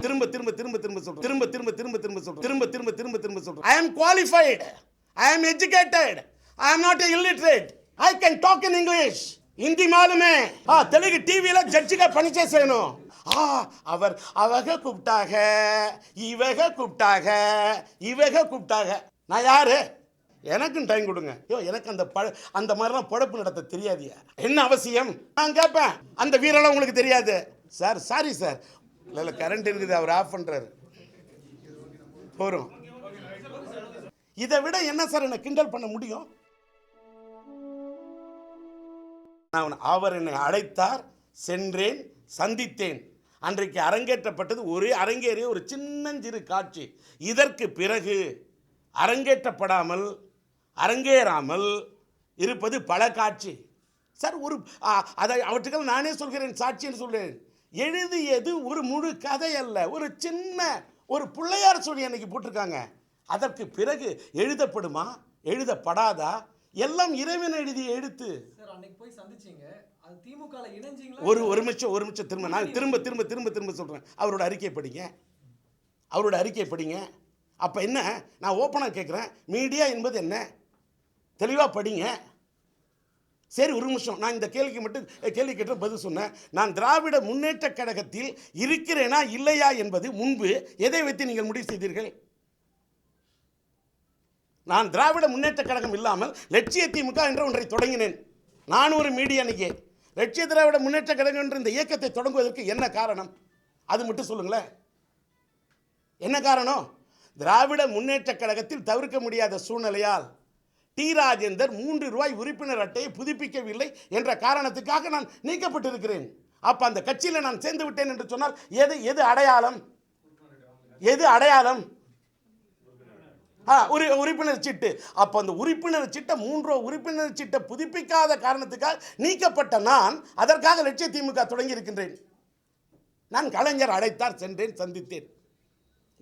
திரும்ப திரும்ப திரும்ப திரும்ப சொல்றேன். திரும்ப திரும்ப திரும்ப திரும்ப சொல்றேன். திரும்ப திரும்ப திரும்ப திரும்ப சொல்றேன். I am qualified. I am educated. I am not illiterate. I can talk in English. Hindi मालूम है. तेलुगु टीवी ला जड्जी का पनिचे सेनो. அவர் அவங்க கூப்பிட்டாக, இவக கூப்பிட்டாக, இவக கூப்பிட்டாக. நான் யாரு? எனக்கும் டைம் கொடுங்க. எனக்கு அந்த மாதிரிலாம் பொழப்பு நடத்த தெரியாதியா? என்ன அவசியம்? நான் கேட்பேன். அந்த வீரெல்லாம் உங்களுக்கு தெரியாது சார். சாரி சார், இல்லை கரண்ட் இருக்குது, அவர் ஆஃப் பண்ணுறாரு. போகிறோம். இதை விட என்ன சார் என்ன கிண்டல் பண்ண முடியும்? அவர் என்னை அழைத்தார், சென்றேன், சந்தித்தேன். அன்றைக்கு அரங்கேற்றப்பட்டது ஒரே அரங்கேறிய ஒரு சின்னஞ்சிறு காட்சி. இதற்கு பிறகு அரங்கேற்றப்படாமல் அரங்கேறாமல் இருப்பது பல காட்சி சார். ஒரு அதை அவற்றுக்கள் நானே சொல்கிறேன், சாட்சின்னு சொல்கிறேன். எழுதியது ஒரு முழு கதை அல்ல, ஒரு சின்ன ஒரு பிள்ளையார் சொல்லி அன்னைக்கு போட்டிருக்காங்க. அதற்கு பிறகு எழுதப்படுமா எழுதப்படாதா எல்லாம் இறைவன் எழுதிய எழுத்து. ஒரு நிமிஷம் திரும்ப நான் திரும்ப திரும்ப திரும்ப திரும்ப சொல்கிறேன். அவரோட அறிக்கை படிங்க, அவரோட அறிக்கை படிங்க. அப்போ என்ன, நான் ஓப்பனாக கேட்குறேன், மீடியா என்பது என்ன தெளிவாக படிங்க. சரி, ஒரு நிமிஷம், நான் இந்த கேள்விக்கு மட்டும் கேள்வி கேட்ட பதில் சொன்னேன். நான் திராவிட முன்னேற்ற கழகத்தில் இருக்கிறேனா இல்லையா என்பது முன்பு எதை வைத்து நீங்கள் முடிவு செய்தீர்கள்? நான் திராவிட முன்னேற்ற கழகம் இல்லாமல் லட்சிய திமுக என்ற ஒன்றை தொடங்கினேன். நான் ஒரு மீடியானிக்கே. லட்சிய திராவிட முன்னேற்ற கழகம் என்ற இந்த இயக்கத்தை தொடங்குவதற்கு என்ன காரணம்? அது மட்டும் சொல்லுங்களேன். என்ன காரணம்? திராவிட முன்னேற்ற கழகத்தில் தவிர்க்க முடியாத சூழ்நிலையால் டி ராஜேந்தர் 3 ரூபாய் உறுப்பினர் அட்டையை புதுப்பிக்கவில்லை என்ற காரணத்துக்காக நான் நீக்கப்பட்டிருக்கிறேன். அப்போ அந்த கட்சியில் நான் சேர்ந்து விட்டேன் என்று சொன்னால் எது அடையாளம்? எது அடையாளம்? உறுப்பினர் சீட்டு. அப்போ அந்த உறுப்பினர் சீட்டை 3 ரூபா உறுப்பினர் சீட்டை புதுப்பிக்காத காரணத்துக்காக நீக்கப்பட்ட நான் அதற்காக லட்சிய திமுக தொடங்கி இருக்கின்றேன். நான் கலைஞர் அழைத்தார், சென்றேன், சந்தித்தேன்.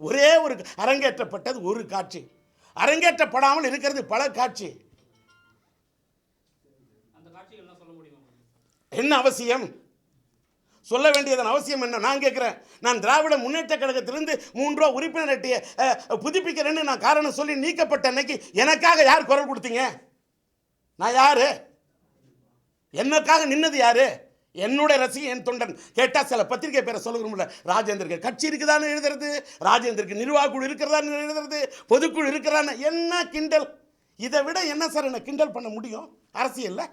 ஒரே ஒரு அரங்கேற்றப்பட்டது ஒரு காட்சி. அரங்கேற்றப்படாமல் இருக்கிறது பல காட்சி. என்ன அவசியம்? சொல்ல வேண்டியதன் அவசியம் என்ன? நான் கேட்குறேன். நான் திராவிட முன்னேற்ற கழகத்திலிருந்து 3 ரூபா உறுப்பினர் அட்டையை புதுப்பிக்கிறேன்னு நான் காரணம் சொல்லி நீக்கப்பட்ட அன்னைக்கு எனக்காக யார் குரல் கொடுத்தீங்க? நான் யாரு? எனக்காக நின்னது யாரு? என்னுடைய ரசிகன், என் தொண்டன். கேட்டால் சில பத்திரிகை பேரை சொல்லுகிறோம்ல, ராஜேந்தருக்கு கட்சி இருக்குதான்னு எழுதுறது, ராஜேந்தருக்கு நிர்வாக குழு இருக்கிறதான்னு எழுதுறது, பொதுக்குழு இருக்கிறான்னு. என்ன கிண்டல்! இதை விட என்ன சார் என்ன கிண்டல் பண்ண முடியும் அரசியல்ல?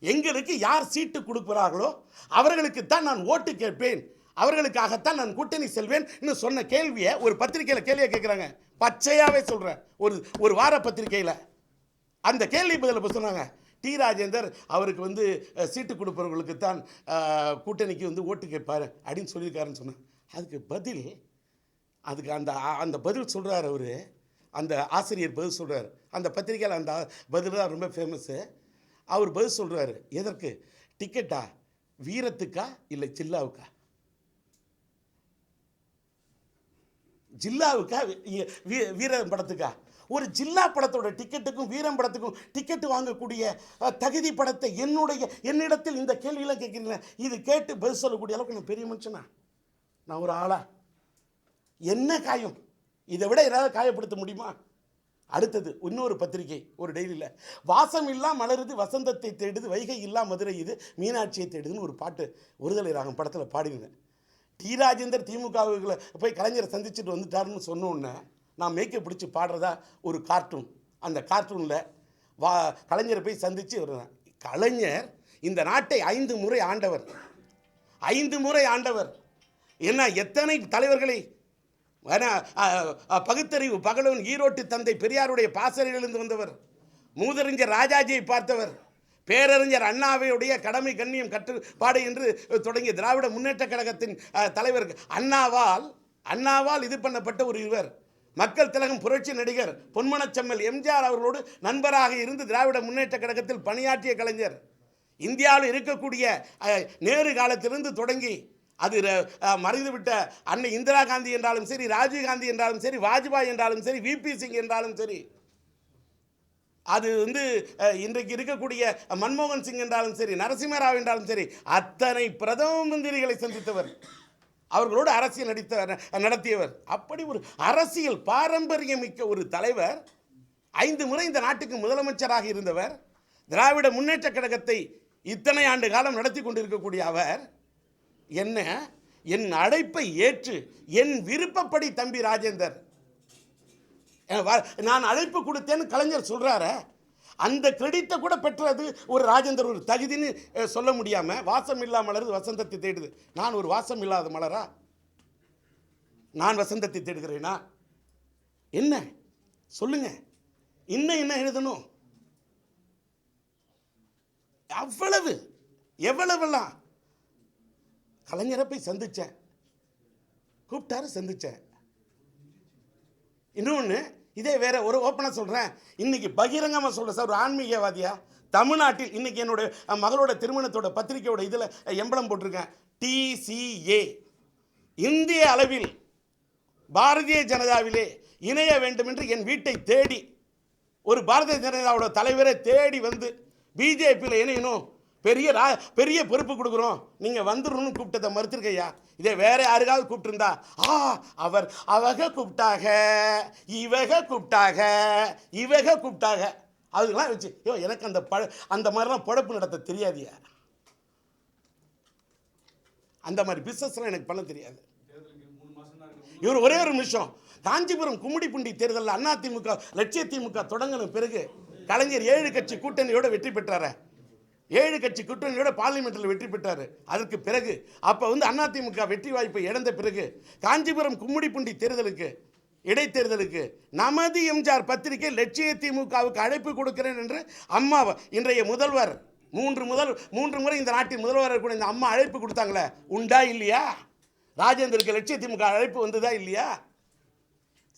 எங்களுக்கு யார் சீட்டு கொடுக்கிறார்களோ அவர்களுக்குத்தான் நான் ஓட்டு கேட்பேன், அவர்களுக்காகத்தான் நான் கூட்டணி செல்வேன் இன்னும் சொன்ன கேள்வியை ஒரு பத்திரிகையில் கேள்வியை கேட்குறாங்க. பச்சையாகவே சொல்கிறேன், ஒரு வார பத்திரிகையில் அந்த கேள்வி பதில் சொன்னாங்க. டி ராஜேந்தர் அவருக்கு சீட்டு கொடுப்பவர்களுக்கு தான் கூட்டணிக்கு ஓட்டு கேட்பார் அப்படின்னு சொல்லியிருக்காருன்னு சொன்னேன். அதுக்கு பதில், அதுக்கு அந்த பதில் சொல்கிறார் அவர், அந்த ஆசிரியர் பதில் சொல்கிறார். அந்த பத்திரிகையில் அந்த பதில் தான் ரொம்ப ஃபேமஸ்ஸு. அவர் பதில் சொல்கிறாரு, எதற்கு? டிக்கெட்டா? வீரத்துக்கா இல்லை ஜில்லாவுக்கா? ஜில்லாவுக்கா வீரம் படத்துக்கா? ஒரு ஜில்லா படத்தோட டிக்கெட்டுக்கும் வீரம் படத்துக்கும் டிக்கெட்டு வாங்கக்கூடிய தகுதி படத்தை என்னிடத்தில் இந்த கேள்வியெல்லாம் கேட்குறீங்க. இது கேட்டு பதில் சொல்லக்கூடிய அளவுக்கு நான் பெரிய மனுஷனா? நான் ஒரு ஆளா? என்ன காயம்? இதை விட ஏதாவது காயப்படுத்த முடியுமா? அடுத்தது இன்னொரு பத்திரிகை, ஒரு டெய்லியில், வாசம் இல்லா மலருது வசந்தத்தை தேடுது, வைகை இல்லா மதுரை இது மீனாட்சியை தேடுதுன்னு ஒரு பாட்டு ஒருதலை ராகம் படத்தில் பாடினேன். டி ராஜேந்தர் திமுகவுகளை போய் கலைஞரை சந்திச்சுட்டு வந்துட்டாருன்னு சொன்னோன்னே நான் மேய்க்க பிடிச்சி பாடுறதா ஒரு கார்ட்டூன். அந்த கார்ட்டூனில் கலைஞரை போய் சந்தித்து வருவேன். கலைஞர் இந்த நாட்டை 5 முறை ஆண்டவர், 5 முறை ஆண்டவர். என்ன எத்தனை தலைவர்களை பகுத்தறிவு பகலவன் ஈரோட்டு தந்தை பெரியாருடைய பாசறையிலிருந்து வந்தவர், மூதறிஞர் ராஜாஜியை பார்த்தவர், பேரறிஞர் அண்ணாவையுடைய கடமை கண்ணியம் கட்டுப்பாடு என்று தொடங்கிய திராவிட முன்னேற்ற கழகத்தின் தலைவர் அண்ணாவால் இது பண்ணப்பட்ட ஒரு இவர். மக்கள் திலகம் புரட்சி நடிகர் பொன்மனச்செம்மல் எம்ஜிஆர் அவர்களோடு நண்பராக இருந்து திராவிட முன்னேற்ற கழகத்தில் பணியாற்றிய கலைஞர். இந்தியாவில் இருக்கக்கூடிய நேரு காலத்திலிருந்து தொடங்கி அது மறைந்துவிட்ட அன்னை இந்திரா காந்தி என்றாலும் சரி, ராஜீவ் காந்தி என்றாலும் சரி, வாஜ்பாய் என்றாலும் சரி, விபி சிங் என்றாலும் சரி, அது இன்றைக்கு இருக்கக்கூடிய மன்மோகன் சிங் என்றாலும் சரி, நரசிம்மராவ் என்றாலும் சரி, அத்தனை பிரதம மந்திரிகளை சந்தித்தவர். அவர்களோடு அரசியல் நடத்தியவர். அப்படி ஒரு அரசியல் பாரம்பரியமிக்க ஒரு தலைவர், 5 முறை இந்த நாட்டுக்கு முதலமைச்சராக இருந்தவர், திராவிட முன்னேற்ற கழகத்தை இத்தனை ஆண்டு காலம் நடத்தி கொண்டிருக்கக்கூடிய அவர் என்ன என் அழைப்பை ஏற்று என் விருப்பப்படி தம்பி ராஜேந்தர் நான் அழைப்பு கொடுத்தேன்னு கலைஞர் சொல்றாரு. அந்த கிரெடிட்டை கூட பெற்றது ஒரு ராஜேந்தர் ஒரு தகுதின்னு சொல்ல முடியாம வாசம் இல்லா மலர் வசந்தத்தை தேடுது. நான் ஒரு வாசம் இல்லாத மலரா? நான் வசந்தத்தை தேடுகிறேனா? என்ன சொல்லுங்க, இன்னும் என்ன எழுதணும்? அவ்வளவு எவ்வளவெல்லாம் கலைஞரை போய் சந்திச்சேன், கூப்பிட்டாரு, சந்திச்சேன். இன்னொன்று இதே வேற ஒரு ஓப்பனாக சொல்கிறேன், இன்னைக்கு பகிரங்கமாக சொல்கிறேன் சார், ஒரு ஆன்மீகவாதியா தமிழ்நாட்டில் இன்னைக்கு என்னுடைய மகளோட திருமணத்தோட பத்திரிகையோட இதில் எம்பளம் போட்டிருக்கேன், TCA இந்திய அளவில் பாரதிய ஜனதாவிலே இணைய வேண்டும் என்று என் வீட்டை தேடி ஒரு பாரதிய ஜனதாவோட தலைவரை தேடி வந்து பிஜேபியில் இணையணும், பெரிய பொறுப்பு கொடுக்குறோம், நீங்கள் வந்துடணும்னு கூப்பிட்டதை மறுத்திருக்கையா? இதே வேற யாருக்காவது கூப்பிட்டுருந்தா அவங்க கூப்பிட்டாக, இவக கூப்பிட்டாக அதுக்கெல்லாம் வச்சு எனக்கு அந்த மாதிரிலாம் பொழப்பு நடத்த தெரியாதியா? அந்த மாதிரி பிஸ்னஸ்லாம் எனக்கு பண்ண தெரியாது. இவர் ஒரே ஒரு நிமிஷம், காஞ்சிபுரம் கும்மிடிப்பூண்டி தேர்தலில் அதிமுக லட்சிய திமுக தொடங்கின பிறகு கலைஞர் 7 கட்சி கூட்டணியோட வெற்றி பெற்றார, 7 கட்சி கூட்டணியோட பார்லிமெண்ட்டில் வெற்றி பெற்றார். அதற்கு பிறகு அப்போ வந்து அதிமுக வெற்றி வாய்ப்பை இழந்த பிறகு காஞ்சிபுரம் கும்மிடிப்பூண்டி தேர்தலுக்கு இடைத்தேர்தலுக்கு நமது எம்ஜிஆர் பத்திரிகை லட்சிய திமுகவுக்கு அழைப்பு கொடுக்கிறேன் என்று அம்மா இன்றைய முதல்வர் 3 முறை இந்த நாட்டின் முதல்வர் கூட இந்த அம்மா அழைப்பு கொடுத்தாங்களே, உண்டா இல்லையா? ராஜேந்தருக்கு லட்சிய திமுக அழைப்பு வந்ததா இல்லையா?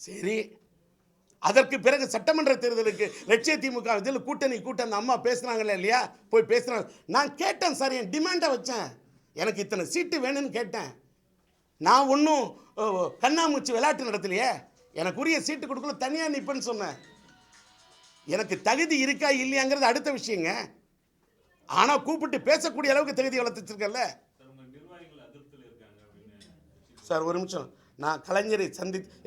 சரி, அதற்கு பிறகு சட்டமன்ற தேர்தலுக்கு லட்சிய திமுக இதில் கூட்டணி அந்த அம்மா பேசுனாங்களே இல்லையா? போய் பேசுனாங்க. நான் கேட்டேன் சார், என் டிமாண்டை வச்சேன், எனக்கு இத்தனை சீட்டு வேணும்னு கேட்டேன். நான் ஒன்றும் கண்ணாமூச்சி விளையாட்டு நடத்தலையே, எனக்கு உரிய சீட்டு கொடுக்கல, தனியாக நிற்பேன்னு சொன்னேன். எனக்கு தகுதி இருக்கா இல்லையாங்கிறது அடுத்த விஷயங்க. ஆனால் கூப்பிட்டு பேசக்கூடிய அளவுக்கு தகுதி வளர்த்துச்சிருக்கல சார். ஒரு நிமிஷம், நான் கலைஞரை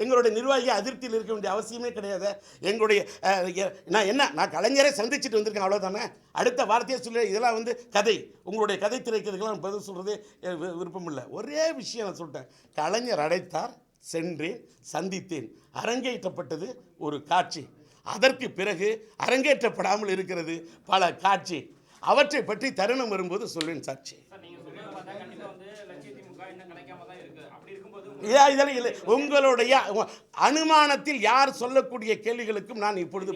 எங்களுடைய நிர்வாகியை அதிருப்தியில் இருக்க வேண்டிய அவசியமே கிடையாது. நான் கலைஞரை சந்திச்சுட்டு வந்திருக்கேன், அவ்வளோதானே. அடுத்த வார்த்தையை சொல்லி இதெல்லாம் வந்து கதை, உங்களுடைய கதை திரைக்கிறதுக்கெல்லாம் நான் பதில் சொல்கிறது விருப்பம் இல்லை. ஒரே விஷயம் நான் சொல்லிட்டேன், கலைஞர் அழைத்தார், சென்றேன், சந்தித்தேன், அரங்கேற்றப்பட்டது ஒரு காட்சி. அதற்கு பிறகு அரங்கேற்றப்படாமல் இருக்கிறது பல காட்சி. அவற்றை பற்றி தருணம் வரும்போது சொல்வேன் சாட்சி. இதெல்லாம் இல்லை, உங்களுடைய அனுமானத்தில் யார் சொல்லக்கூடிய கேள்விகளுக்கும் நான் இப்பொழுது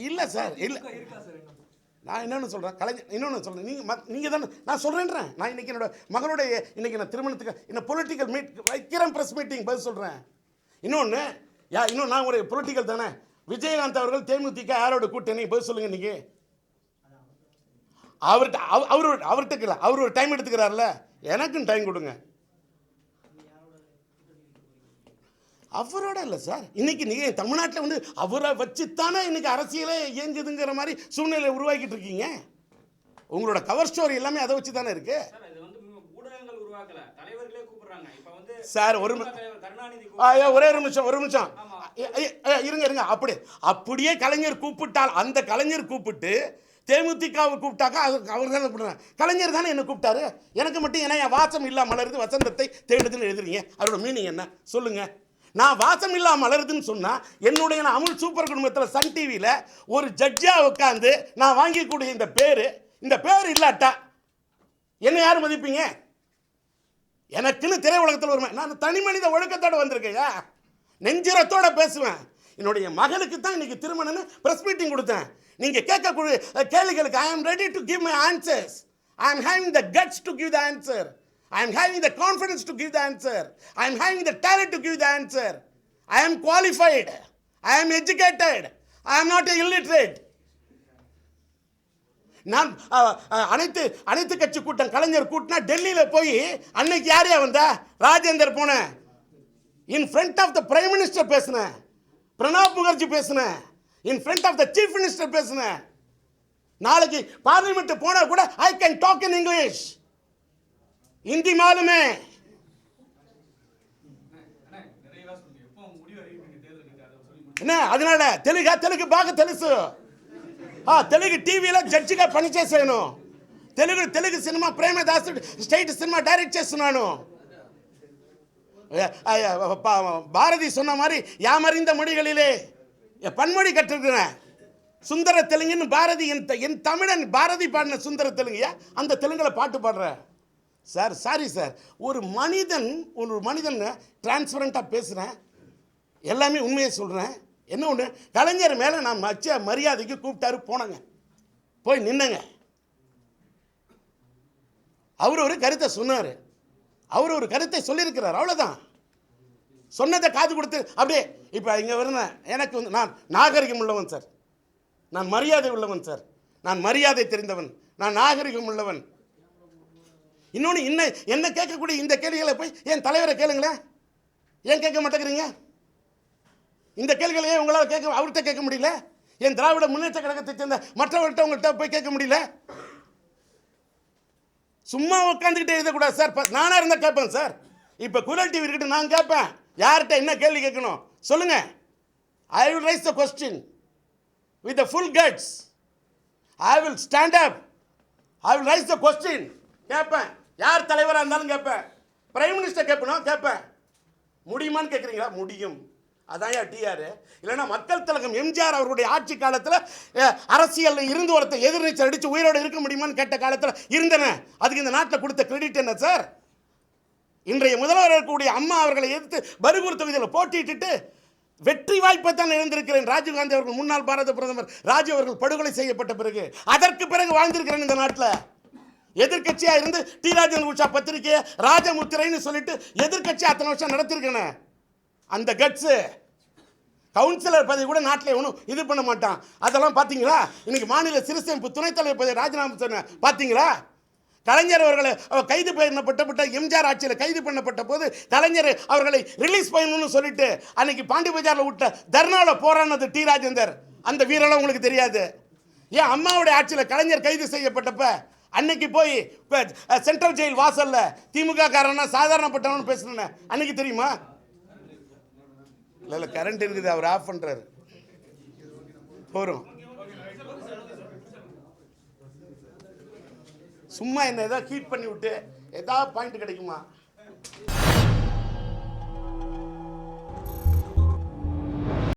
இல்லை சார், இல்லை. நான் என்னென்னு சொல்கிறேன், கலைஞர் இன்னொன்று சொல்கிறேன், நீங்கள் தானே நான் சொல்கிறேன்றேன். நான் இன்றைக்கி என்னோட மகளுடைய இன்றைக்கி நான் திருமணத்துக்கு என்ன பொலிட்டிக்கல் வைக்கிறேன், ப்ரெஸ் மீட்டிங் பதில் சொல்கிறேன். இன்னொன்று நான் ஒரு பொலிட்டிக்கல் தானே. விஜயகாந்த் அவர்கள் தேமுதிக யாரோட கூட்டணி பதில் சொல்லுங்கள் இன்றைக்கி. அவர்கிட்ட அவர் ஒரு டைம் எடுத்துக்கிறார்ல, எனக்கும் டைம் கொடுங்க. அவரோட இல்லை சார், இன்னைக்கு நீங்கள் தமிழ்நாட்டில் வந்து அவரை வச்சுத்தானே இன்னைக்கு அரசியலே இயங்குதுங்கிற மாதிரி சூழ்நிலை உருவாக்கிட்டு இருக்கீங்க. உங்களோட கவர் ஸ்டோரி எல்லாமே அதை வச்சு தானே இருக்கு சார். ஒரே ஒரு நிமிஷம் இருங்க. அப்படியே கலைஞர் கூப்பிட்டால், அந்த கலைஞர் கூப்பிட்டு தேமுதிகவை கூப்பிட்டாக்கா அவர் தானே கூப்பிடுறாங்க. கலைஞர் தானே என்ன கூப்பிட்டாரு. எனக்கு மட்டும் ஏன்னா என் வாசம் இல்லாமல் மலருது வசந்தத்தை தேடுதுன்னு எழுதுறீங்க, அதோட மீனிங் என்ன சொல்லுங்க. நான் வாசம் இல்லாமல் மலருதுன்னு சொன்னால் என்னுடைய அமுல் சூப்பர் குடும்பத்தில் சன் டிவியில் ஒரு ஜட்ஜாக உட்காந்து நான் வாங்கிக்கூடிய இந்த பேர் இல்லாட்டா என்ன யார் மதிப்பீங்க? எனக்குன்னு திரையுலகத்தில் வருவேன், நான் தனி மனித ஒழுக்கத்தோடு வந்திருக்கையா, நெஞ்சிரத்தோட பேசுவேன். என்னுடைய மகளுக்கு தான் இன்னைக்கு திருமணம்னு ப்ரெஸ் மீட்டிங் கொடுத்தேன். நீங்கள் கேட்கக்கூடிய கேள்விகளுக்கு I am ready to give my answers. I am having the guts to give the answer. I am having the confidence to give the answer. I am having the talent to give the answer. I am qualified. I am educated. I am not illiterate. நான் அனைத்து கட்சி கூட்டம் கலைஞர் கூட்டினா டெல்லியில் போய் அன்னைக்கு யாரையா வந்தா? ராஜேந்தர் போனேன், in front of the prime minister பேசினேன், பிரணாப் முகர்ஜி பேசினேன், in front of the chief minister பேசினேன். நாளைக்கு பார்லிமெண்ட் போனா கூட I can talk in English, Hindi मालूम है, என்ன அதனால తెలుగు బాగా తెలుసు. తెలుగు టీవీలో జడ్జిగా పనిచేశాను. Telugu cinema Premadasudu state cinema direct చేస్తున్నాను. பாரதி சொன்ன மாதிரி யாமறிந்த மொழிகளிலே பன்மொழி கற்றுக்கிறேன். சுந்தர தெலுங்குன்னு பாரதி என் தமிழன் பாரதி பாடின சுந்தர தெலுங்குயா, அந்த தெலுங்குல பாட்டு பாடுறேன் சார். சாரி சார், ஒரு மனிதன் டிரான்ஸ்பரண்டாக பேசுகிறேன், எல்லாமே உண்மையை சொல்கிறேன். என்ன ஒன்று, கலைஞர் மேலே நான் வச்ச மரியாதைக்கு கூப்பிட்டாரு, போனங்க, போய் நின்னங்க. அவர் ஒரு கருத்தை சொன்னார், அவர் ஒரு கருத்தை சொல்லியிருக்கிறார், அவ்வளோதான். சொன்னதை காது கொடுத்து அப்படியே இப்போ இங்கே வருந்தேன். எனக்கு வந்து நான் நாகரிகம் உள்ளவன் சார், நான் மரியாதை உள்ளவன் சார், நான் மரியாதை தெரிந்தவன், நான் நாகரிகம் உள்ளவன். இன்னொன்று என்ன கேட்கக்கூடிய இந்த கேள்விகளை போய் என் தலைவரை கேளுங்களேன், ஏன் கேட்க மாட்டேங்கிறீங்க? இந்த கேள்விகளை ஏன் உங்களால் அவர்கிட்ட கேட்க முடியல? என் திராவிட முன்னேற்ற கழகத்தை சேர்ந்த மற்றவர்கிட்ட உங்கள்கிட்ட போய் கேட்க முடியல? சும்மா உட்காந்துக்கிட்டே எழுதக்கூடாது சார். நானாக இருந்தால் கேட்பேன் சார். இப்போ குரல் டிவி இருக்கட்டும், நான் கேட்பேன், யார்கிட்ட என்ன கேள்வி கேட்கணும் சொல்லுங்க. I will raise the question with the full guts. I will stand up, I will raise the question. கேட்பேன், யார் தலைவராக இருந்தாலும் கேட்பேன். பிரைம் மினிஸ்டர் கேட்பணும், கேட்பேன். முடியுமான்னு கேட்குறீங்களா? முடியும். அதான் டிஆர். இல்லைன்னா மக்கள் திலகம் எம்ஜிஆர் அவருடைய ஆட்சி காலத்தில் அரசியலில் இருந்து ஒருத்தர் எதிர்நீச்சல் அடித்து உயிரோடு இருக்க முடியுமான்னு கேட்ட காலத்தில் இருந்தன. அதுக்கு இந்த நாட்டில் கொடுத்த கிரெடிட் என்ன சார்? இன்றைய முதல்வர் இருக்கக்கூடிய அம்மா அவர்களை எதிர்த்து பருகூர் தொகுதியில் போட்டியிட்டு வெற்றி வாய்ப்பை தான் இழந்திருக்கிறேன். ராஜீவ்காந்தி அவர்கள், முன்னாள் பாரத பிரதமர் ராஜீவ் அவர்கள் படுகொலை செய்யப்பட்ட பிறகு, அதற்கு பிறகு வாழ்ந்திருக்கிறேன் இந்த நாட்டில். எதிர்கட்சியாக இருந்து டி ராஜேந்திர உஷா பத்திரிகையை ராஜமுத்திரைன்னு சொல்லிட்டு எதிர்கட்சி அத்தனை வருஷம் நடத்திருக்கேன். அந்த கட்ஸு கவுன்சிலர் பதவி கூட நாட்டில் ஒன்றும் இது பண்ண மாட்டான். அதெல்லாம் பார்த்தீங்களா? இன்னைக்கு மாநில சிறுசேமிப்பு துணைத் தலைவர் பதவி ராஜினாமா சொன்ன பார்த்தீங்களா? கலைஞர் அவர்களை கைது பண்ணப்பட்ட எம்ஜிஆர் ஆட்சியில் கைது பண்ணப்பட்ட போது கலைஞர் அவர்களை ரிலீஸ் பண்ணணும்னு சொல்லிட்டு அன்னைக்கு பாண்டி பஜாரில் விட்ட தர்ணாவில் போராடினது டி ராஜேந்தர். அந்த வீரெல்லாம் உங்களுக்கு தெரியாது. ஏன் அம்மாவுடைய ஆட்சியில் கலைஞர் கைது செய்யப்பட்டப்ப அன்னைக்கு போய் சென்ட்ரல் ஜெயில் வாசல்ல திமுக காரனா சாதாரணப்பட்டவன் பேசுனேன், அன்னைக்கு தெரியுமா? இல்லை கரண்ட் இருக்குது, அவர் ஆஃப் பண்ணுறாரு. போகிறோம். சும்மா என்ன ஏதாவது ஹீட் பண்ணி விட்டு ஏதாவது பாயிண்ட் கிடைக்குமா?